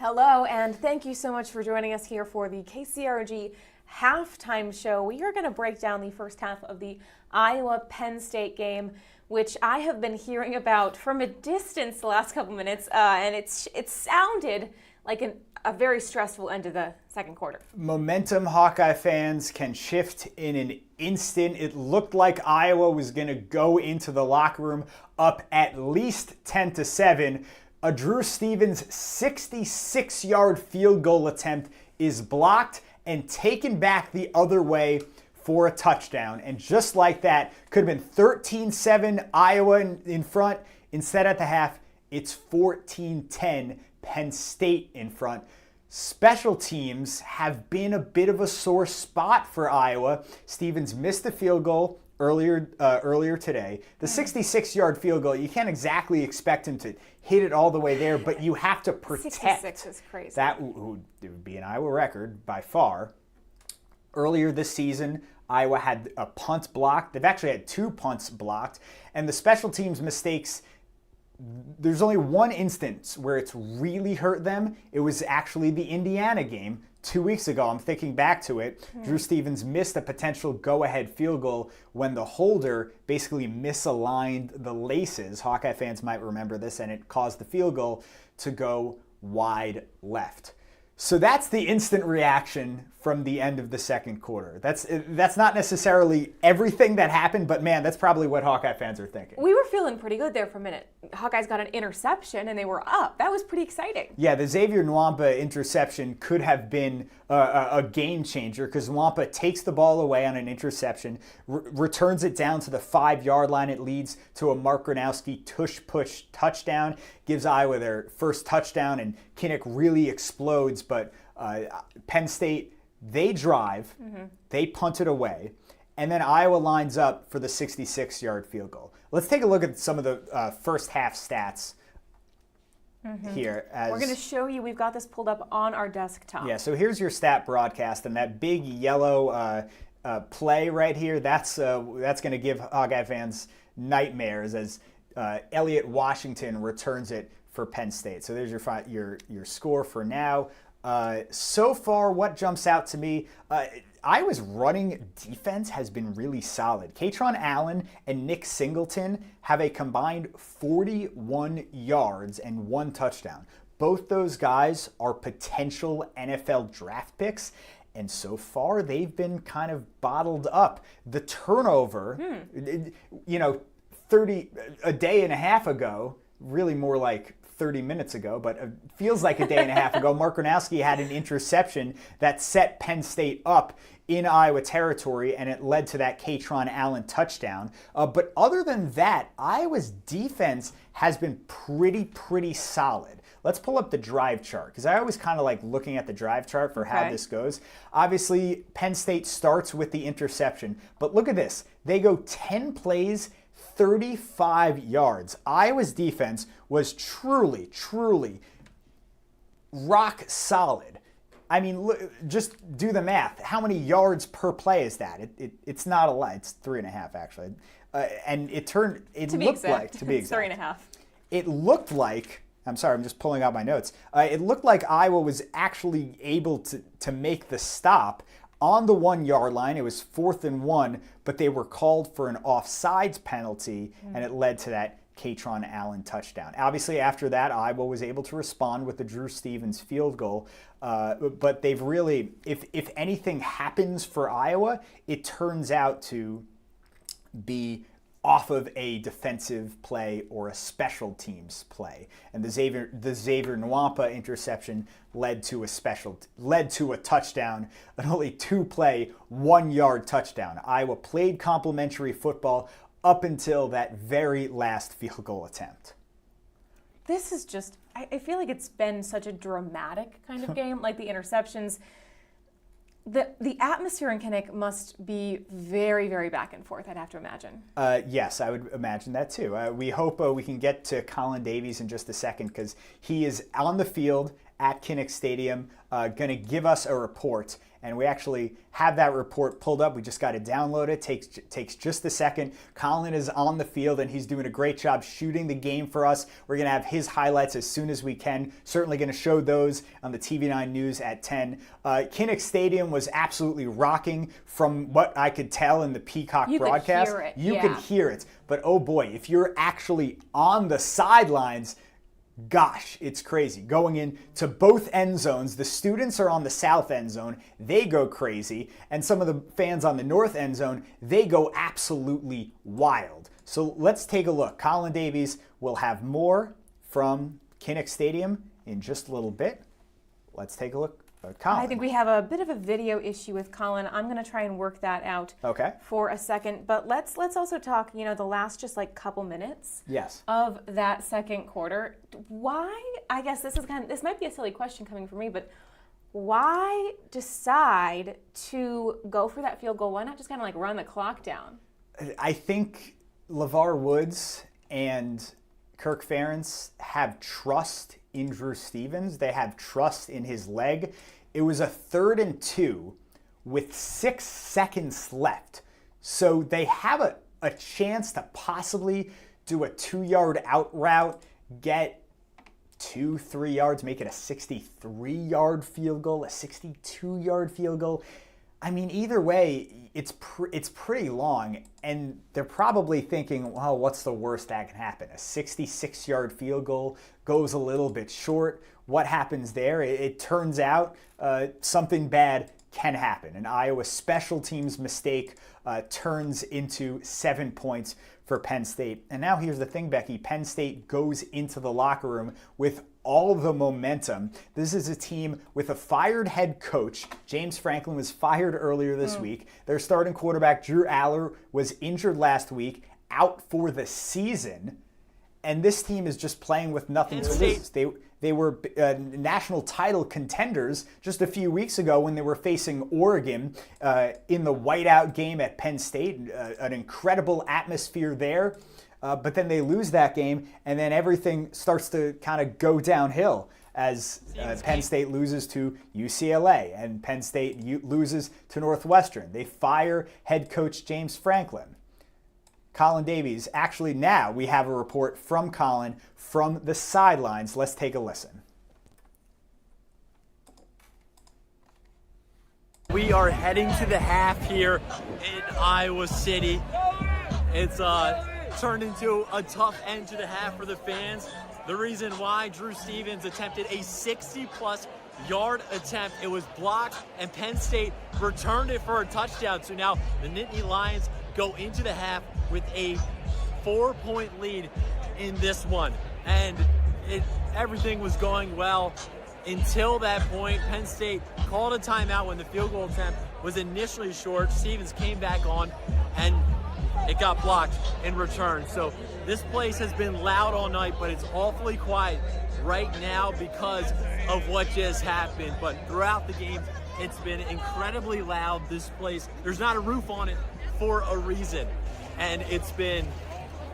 Hello, and thank you so much for joining us here for the KCRG halftime show. We are going to break down the first half of the Iowa-Penn State game, which I have been hearing about from a distance the last couple minutes, and it sounded like a very stressful end of the second quarter. Momentum Hawkeye fans can shift in an instant. It looked like Iowa was going to go into the locker room up at least 10-7. A Drew Stevens 66-yard field goal attempt is blocked and taken back the other way for a touchdown. And just like that, could have been 13-7 Iowa in front. Instead at the half, it's 14-10 Penn State in front. Special teams have been a bit of a sore spot for Iowa. Stevens missed the field goal earlier today. The 66-yard field goal, you can't exactly expect him to hit it all the way there, but you have to protect 66 is crazy. That would be an Iowa record by far. Earlier this season, Iowa had a punt blocked. They've actually had 2 punts blocked. And the special teams mistakes, there's only one instance where it's really hurt them. It was actually the Indiana game 2 weeks ago. I'm thinking back to it. Drew Stevens missed a potential go-ahead field goal when the holder basically misaligned the laces. Hawkeye fans might remember this, and it caused the field goal to go wide left. So that's the instant reaction from the end of the second quarter. That's not necessarily everything that happened, but man, that's probably what Hawkeye fans are thinking. We were feeling pretty good there for a minute. Hawkeyes got an interception and they were up. That was pretty exciting. Yeah, the Xavier Nwampa interception could have been a game changer because Nwampa takes the ball away on an interception, returns it down to the 5-yard line. It leads to a Mark Gronowski tush-push touchdown, gives Iowa their first touchdown, and Kinnick really explodes. But Penn State, they drive, they punt it away, and then Iowa lines up for the 66-yard field goal. Let's take a look at some of the first half stats here. We're going to show you, we've got this pulled up on our desktop. Yeah, so here's your stat broadcast, and that big yellow play right here, that's going to give Hawkeye fans nightmares as Elliott Washington returns it for Penn State. So there's your score for now. So far, what jumps out to me, Iowa's running defense has been really solid. Katron Allen and Nick Singleton have a combined 41 yards and 1 touchdown. Both those guys are potential NFL draft picks, and so far they've been kind of bottled up. The turnover, a day and a half ago, really more like 30 minutes ago, but it feels like a day and a half ago, Mark Gronowski had an interception that set Penn State up in Iowa territory, and it led to that Katron Allen touchdown. But other than that, Iowa's defense has been pretty solid. Let's pull up the drive chart, because I always kind of like looking at the drive chart for how this goes. Obviously, Penn State starts with the interception, but look at this. They go 10 plays, 35 yards. Iowa's defense was truly rock solid. I mean, look, just do the math. How many yards per play is that? It's not a lot. It's 3.5 actually. And it looked like 3.5. It looked like, I'm sorry, I'm just pulling out my notes. It looked like Iowa was actually able to make the stop on the 1-yard line. It was 4th and 1, but they were called for an offsides penalty, and it led to that Katron Allen touchdown. Obviously, after that, Iowa was able to respond with the Drew Stevens field goal. But they've really, if anything happens for Iowa, it turns out to be off of a defensive play or a special teams play. And the Xavier Nwampa interception led to a touchdown, an only 2-play, 1-yard touchdown. Iowa played complimentary football up until that very last field goal attempt. This is just, I feel like it's been such a dramatic kind of game, like the interceptions. The atmosphere in Kinnick must be very back and forth, I'd have to imagine. Yes, I would imagine that too. We hope we can get to Collin Davies in just a second, because he is on the field at Kinnick Stadium, going to give us a report. And we actually have that report pulled up. We just got to download it. Takes just a second. Collin is on the field, and he's doing a great job shooting the game for us. We're going to have his highlights as soon as we can. Certainly going to show those on the TV9 News at 10. Kinnick Stadium was absolutely rocking from what I could tell in the Peacock broadcast. You could hear it. But oh boy, if you're actually on the sidelines, gosh, it's crazy. Going into both end zones, the students are on the south end zone, they go crazy, and some of the fans on the north end zone, they go absolutely wild. So let's take a look. Collin Davies will have more from Kinnick Stadium in just a little bit. Let's take a look. Collin. I think we have a bit of a video issue with Collin. I'm going to try and work that out for a second. But let's also talk, the last just like couple minutes of that second quarter. Why, I guess this might be a silly question coming from me, but why decide to go for that field goal? Why not just kind of like run the clock down? I think LeVar Woods and Kirk Ferentz have trust in Drew Stevens. They have trust in his leg. It was a 3rd and 2 with 6 seconds left. So they have a chance to possibly do a 2-yard out route, get 2-3 yards, make it a 63-yard field goal, a 62-yard field goal. I mean, either way, it's pretty long, and they're probably thinking, well, what's the worst that can happen? A 66-yard field goal goes a little bit short. What happens there? It turns out something bad can happen. An Iowa special teams mistake turns into 7 points for Penn State. And now here's the thing, Becky. Penn State goes into the locker room with all the momentum. This is a team with a fired head coach. James Franklin was fired earlier this week. Their starting quarterback, Drew Aller, was injured last week, out for the season. And this team is just playing with nothing to lose. They were national title contenders just a few weeks ago when they were facing Oregon in the whiteout game at Penn State. An incredible atmosphere there. But then they lose that game, and then everything starts to kind of go downhill as Penn State loses to UCLA and Penn State loses to Northwestern. They fire head coach James Franklin. Collin Davies, actually now we have a report from Collin from the sidelines. Let's take a listen. We are heading to the half here in Iowa City. It's turned into a tough end to the half for the fans. The reason why Drew Stevens attempted a 60-plus yard attempt. It was blocked, and Penn State returned it for a touchdown. So now the Nittany Lions go into the half with a 4-point lead in this one. And everything was going well until that point. Penn State called a timeout when the field goal attempt was initially short. Stevens came back on, and it got blocked in return. So this place has been loud all night, but it's awfully quiet right now because of what just happened. But throughout the game, it's been incredibly loud. This place, there's not a roof on it for a reason. And it's been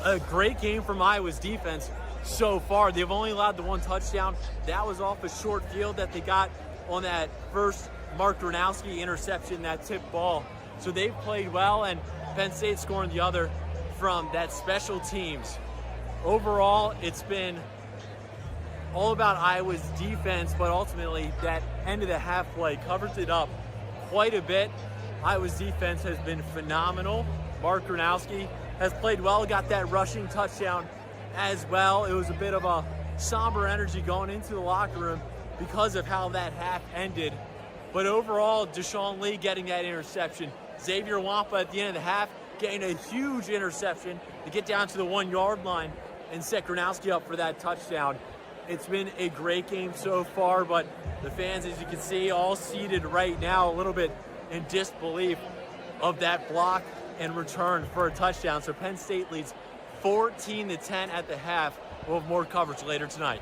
a great game from Iowa's defense so far. They've only allowed the one touchdown. That was off a short field that they got on that first Mark Gronowski interception, that tip ball. So they've played well, and Penn State scoring the other from that special teams. Overall, it's been all about Iowa's defense, but ultimately that end of the half play covers it up quite a bit. Iowa's defense has been phenomenal. Mark Gronowski has played well, got that rushing touchdown as well. It was a bit of a somber energy going into the locker room because of how that half ended. But overall, Deshaun Lee getting that interception. Xavier Wampa at the end of the half getting a huge interception to get down to the 1-yard line and set Gronowski up for that touchdown. It's been a great game so far, but the fans, as you can see, all seated right now, a little bit in disbelief of that block and return for a touchdown. So Penn State leads 14-10 at the half. We'll have more coverage later tonight.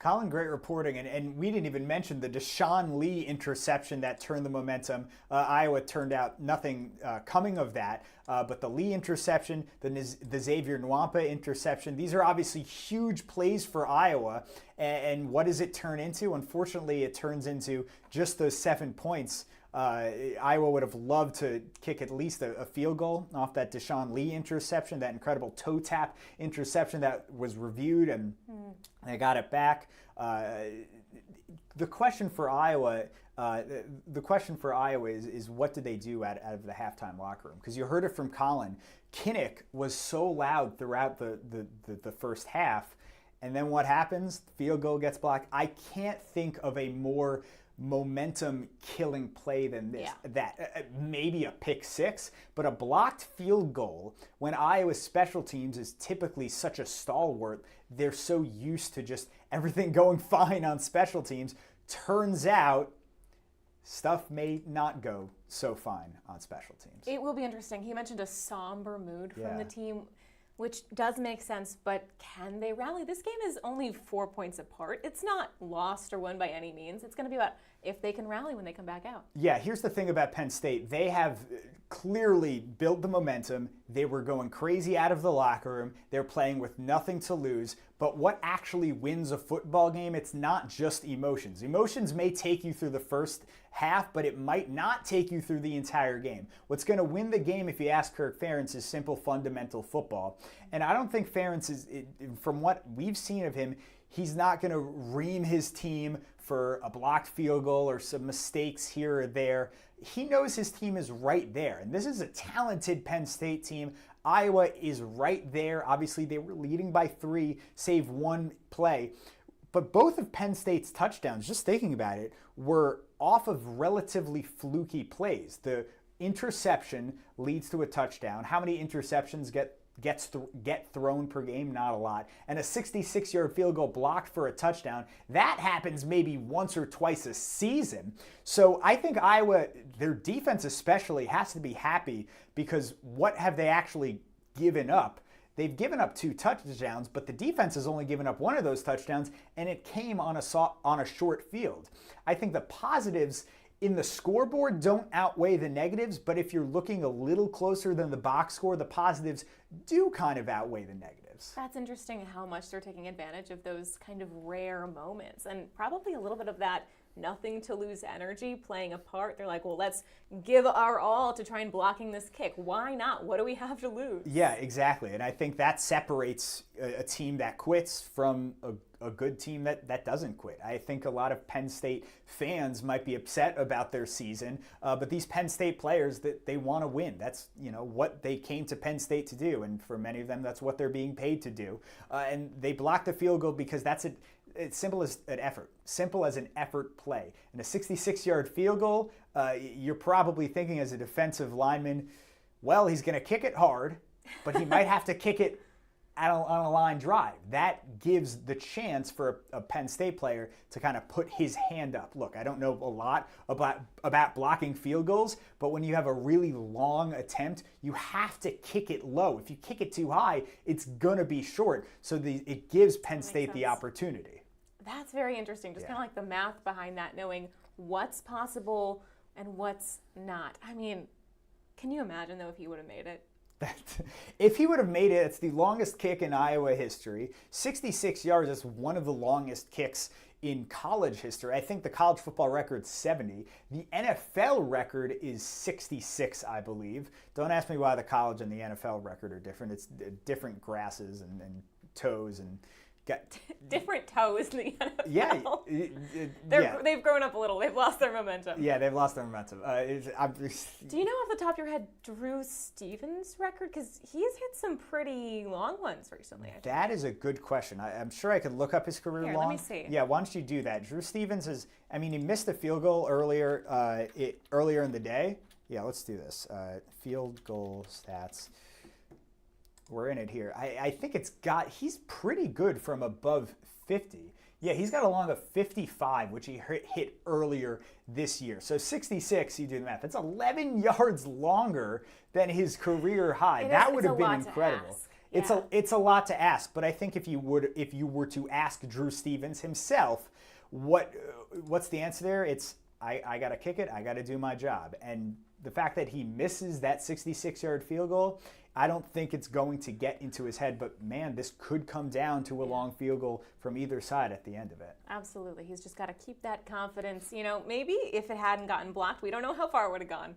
Collin, great reporting, and we didn't even mention the Deshaun Lee interception that turned the momentum. Iowa turned out nothing coming of that, but the Lee interception, the Xavier Nwampa interception, these are obviously huge plays for Iowa, and what does it turn into? Unfortunately, it turns into just those 7 points. Iowa would have loved to kick at least a field goal off that Deshaun Lee interception, that incredible toe tap interception that was reviewed, and they got it back. The question for Iowa, is what did they do out of the halftime locker room? Because you heard it from Collin. Kinnick was so loud throughout the first half, and then what happens? The field goal gets blocked. I can't think of a more momentum killing play than this. Yeah. That maybe a pick six, but a blocked field goal when Iowa's special teams is typically such a stalwart, they're so used to just everything going fine on special teams. Turns out stuff may not go so fine on special teams. It will be interesting. He mentioned a somber mood from the team, which does make sense, but can they rally? This game is only 4 points apart. It's not lost or won by any means. It's going to be about if they can rally when they come back out. Yeah, here's the thing about Penn State. They have clearly built the momentum. They were going crazy out of the locker room. They're playing with nothing to lose. But what actually wins a football game? It's not just emotions. Emotions may take you through the first half, but it might not take you through the entire game. What's going to win the game, if you ask Kirk Ferentz, is simple fundamental football. And I don't think Ferentz is, from what we've seen of him, he's not going to ream his team for a blocked field goal or some mistakes here or there. He knows his team is right there. And this is a talented Penn State team. Iowa is right there. Obviously, they were leading by 3, save one play. But both of Penn State's touchdowns, just thinking about it, were off of relatively fluky plays. The interception leads to a touchdown. How many interceptions get thrown per game? Not a lot. And a 66-yard field goal blocked for a touchdown, that happens maybe once or twice a season. So I think Iowa, their defense especially, has to be happy, because what have they actually given up? They've given up 2 touchdowns, but the defense has only given up one of those touchdowns, and it came on a short field. I think the positives in the scoreboard don't outweigh the negatives, but if you're looking a little closer than the box score, the positives do kind of outweigh the negatives. That's interesting how much they're taking advantage of those kind of rare moments, and probably a little bit of that nothing to lose energy playing a part. They're like, well, let's give our all to try and blocking this kick. Why not? What do we have to lose? Yeah, exactly. And I think that separates a team that quits from a good team that doesn't quit. I think a lot of Penn State fans might be upset about their season, but these Penn State players, that they want to win. That's what they came to Penn State to do, and for many of them, that's what they're being paid to do. And they blocked the field goal because that's it's simple as an effort. Simple as an effort play. And a 66-yard field goal, you're probably thinking as a defensive lineman, well, he's going to kick it hard, but he might have to kick it on a line drive. That gives the chance for a Penn State player to kind of put his hand up. Look, I don't know a lot about blocking field goals, but when you have a really long attempt, you have to kick it low. If you kick it too high, it's going to be short. So it gives Penn State the opportunity. That's very interesting. Just kind of like the math behind that, knowing what's possible and what's not. I mean, can you imagine, though, if he would have made it? If he would have made it, it's the longest kick in Iowa history. 66 yards is one of the longest kicks in college history. I think the college football record's 70. The NFL record is 66, I believe. Don't ask me why the college and the NFL record are different. It's different grasses and toes and different toes in the NFL. Yeah, they've grown up a little. They've lost their momentum. Yeah, they've lost their momentum. Do you know off the top of your head Drew Stevens' record? Because he's hit some pretty long ones recently. That is a good question. I'm sure I could look up his career long. Let me see. Yeah, why don't you do that? Drew Stevens he missed a field goal earlier in the day. Yeah, let's do this. Field goal stats. We're in it here. I think he's pretty good from above 50. Yeah, he's got a long of 55, which he hit earlier this year. So 66, you do the math. That's 11 yards longer than his career high. That would have been incredible. It's a lot to ask, but I think if you were to ask Drew Stevens himself, what's the answer there? It's I got to kick it. I got to do my job. And the fact that he misses that 66-yard field goal, I don't think it's going to get into his head. But man, this could come down to a long field goal from either side at the end of it. Absolutely. He's just got to keep that confidence. Maybe if it hadn't gotten blocked, we don't know how far it would have gone.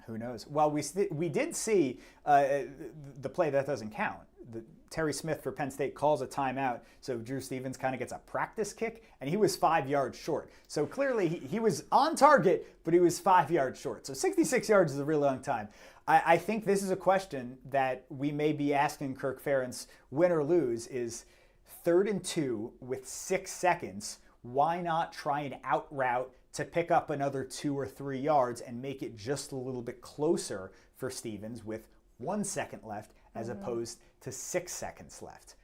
Who knows? Well, we did see the play that doesn't count. Terry Smith for Penn State calls a timeout, so Drew Stevens kind of gets a practice kick, and he was 5 yards short. So clearly he was on target, but he was 5 yards short. So 66 yards is a really long time. I think this is a question that we may be asking Kirk Ferentz, win or lose, is 3rd and 2 with 6 seconds. Why not try an out route to pick up another 2 or 3 yards and make it just a little bit closer for Stevens with 1 second left as opposed to 6 seconds left?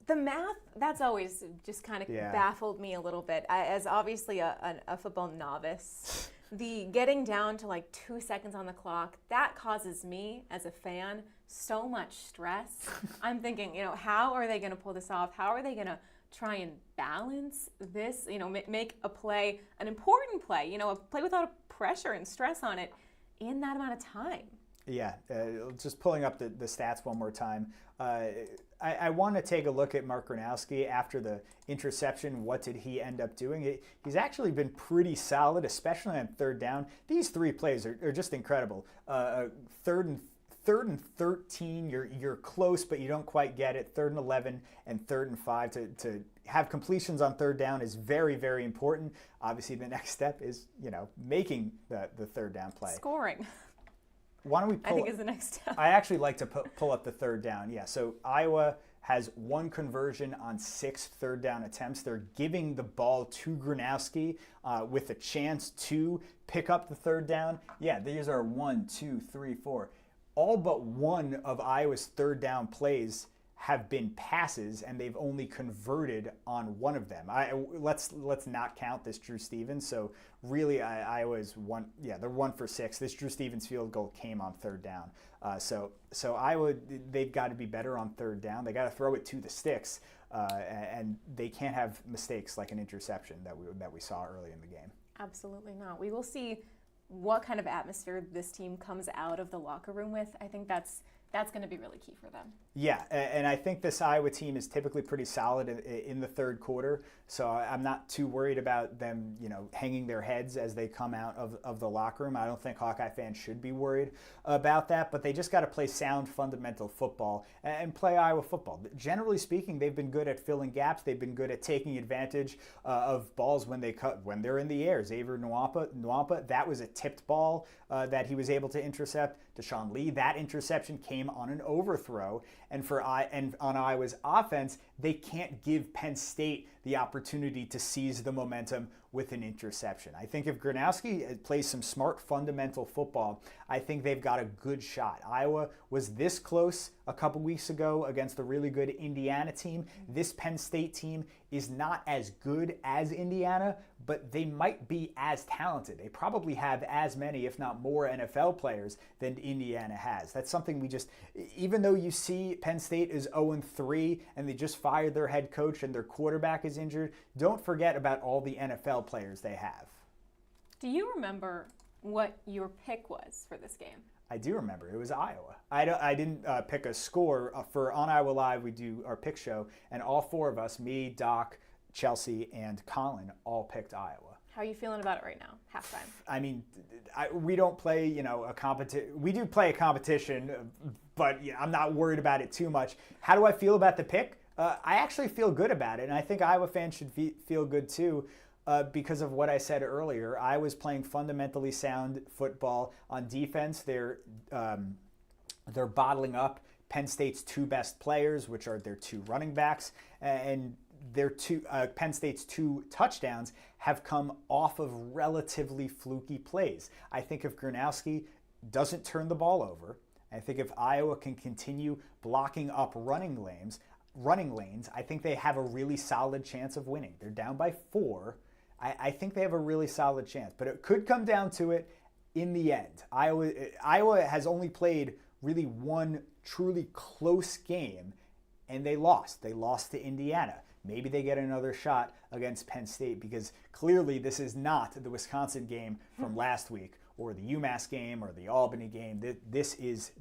The math, that's always just kind of baffled me a little bit. As obviously a football novice, the getting down to like 2 seconds on the clock, that causes me as a fan so much stress. I'm thinking, how are they going to pull this off? How are they going to try and balance this, make a play, an important play, a play without a pressure and stress on it in that amount of time? Yeah, just pulling up the stats one more time. I want to take a look at Mark Gronowski after the interception. What did he end up doing? He's actually been pretty solid, especially on 3rd down. These 3 plays are just incredible. Third and 13, you're close, but you don't quite get it. 3rd and 11 and 3rd and 5 to have completions on 3rd down is very, very important. Obviously, the next step is making the 3rd down play. Scoring. Why don't we I think is the next step. I actually like to pull up the 3rd down. Yeah, so Iowa has 1 conversion on 6 3rd down attempts. They're giving the ball to Gronowski with a chance to pick up the 3rd down. Yeah, these are 1, 2, 3, 4. All but one of Iowa's 3rd down plays have been passes, and they've only converted on one of them. Let's not count this Drew Stevens. So really, Iowa's one. Yeah, they're 1 for 6. This Drew Stevens field goal came on 3rd down. So Iowa, they've got to be better on 3rd down. They got to throw it to the sticks, and they can't have mistakes like an interception that we saw early in the game. Absolutely not. We will see what kind of atmosphere this team comes out of the locker room with. I think that's going to be really key for them. Yeah, and I think this Iowa team is typically pretty solid in the 3rd quarter, so I'm not too worried about them, hanging their heads as they come out of the locker room. I don't think Hawkeye fans should be worried about that, but they just got to play sound fundamental football and play Iowa football. Generally speaking, they've been good at filling gaps. They've been good at taking advantage of balls when they're in the air. Xavier Nwampa, that was a tipped ball that he was able to intercept. Deshaun Lee, that interception came on an overthrow. And on Iowa's offense, they can't give Penn State the opportunity to seize the momentum with an interception. I think if Gronowski plays some smart fundamental football, I think they've got a good shot. Iowa was this close a couple weeks ago against a really good Indiana team. This Penn State team is not as good as Indiana, but they might be as talented. They probably have as many, if not more, NFL players than Indiana has. That's something even though you see Penn State is 0-3 and they just fired their head coach and their quarterback is injured, don't forget about all the NFL players they have. Do you remember what your pick was for this game? I do remember. It was Iowa. I didn't pick a score. For On Iowa Live, we do our pick show, and all 4 of us, me, Doc, Chelsea, and Collin, all picked Iowa. How are you feeling about it right now, halftime? I mean, we don't play, a competition. We do play a competition, but I'm not worried about it too much. How do I feel about the pick? I actually feel good about it, and I think Iowa fans should feel good too. Because of what I said earlier, I was playing fundamentally sound football. On defense, they're bottling up Penn State's 2 best players, which are their 2 running backs, and Penn State's 2 touchdowns have come off of relatively fluky plays. I think if Gronowski doesn't turn the ball over, I think if Iowa can continue blocking up running lanes, I think they have a really solid chance of winning. They're down by 4. I think they have a really solid chance, but it could come down to it in the end. Iowa has only played really one truly close game, and they lost. They lost to Indiana. Maybe they get another shot against Penn State, because clearly this is not the Wisconsin game from last week, or the UMass game, or the Albany game. This is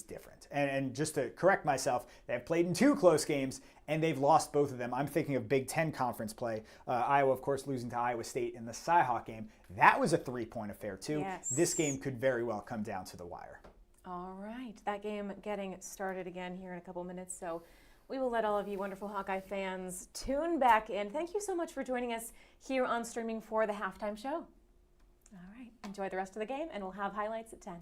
different. And just to correct myself, they've played in 2 close games, and they've lost both of them. I'm thinking of Big Ten conference play. Iowa, of course, losing to Iowa State in the Cyhawk game. That was a 3-point affair, too. Yes. This game could very well come down to the wire. All right, that game getting started again here in a couple minutes, so we will let all of you wonderful Hawkeye fans tune back in. Thank you so much for joining us here on streaming for the halftime show. All right, enjoy the rest of the game, and we'll have highlights at 10.